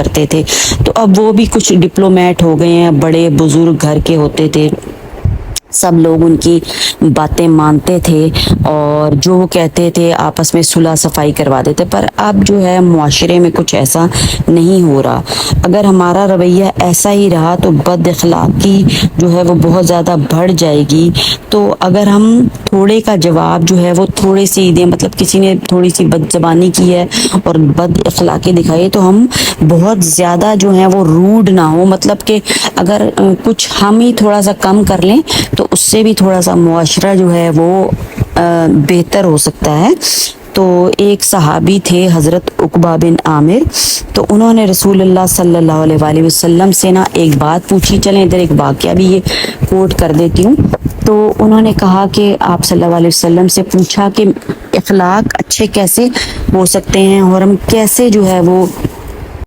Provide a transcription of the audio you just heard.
करते थे। तो अब वो भी कुछ डिप्लोमेट हो गए हैं, बड़े बुजुर्ग घर के होते थे, सब लोग उनकी बातें मानते थे और जो वो कहते थे आपस में सुलह सफाई करवा देते। पर अब जो है मुआशरे में कुछ ऐसा नहीं हो रहा। अगर हमारा रवैया ऐसा ही रहा तो बद अखलाकी जो है वो बहुत ज़्यादा बढ़ जाएगी। तो अगर हम थोड़े का जवाब जो है वो थोड़े से ही दें, मतलब किसी ने थोड़ी सी बदजबानी की है और बद अखलाकी दिखाई तो हम बहुत ज़्यादा जो है वो रूड ना हो, मतलब कि अगर कुछ हम ही थोड़ा सा कम कर लें तो उससे भी थोड़ा सा मुआशरा जो है वो बेहतर हो सकता है। तो एक सहाबी थे हज़रत उकबा बिन आमिर, तो उन्होंने रसूलुल्लाह सल्लल्लाहु अलैहि वसल्लम से ना एक बात पूछी। चलें इधर एक वाक़या भी ये कोट कर देती हूँ। तो उन्होंने कहा कि आप सल्लल्लाहु अलैहि वसल्लम से पूछा कि इखलाक अच्छे कैसे हो सकते हैं और हम कैसे जो है वो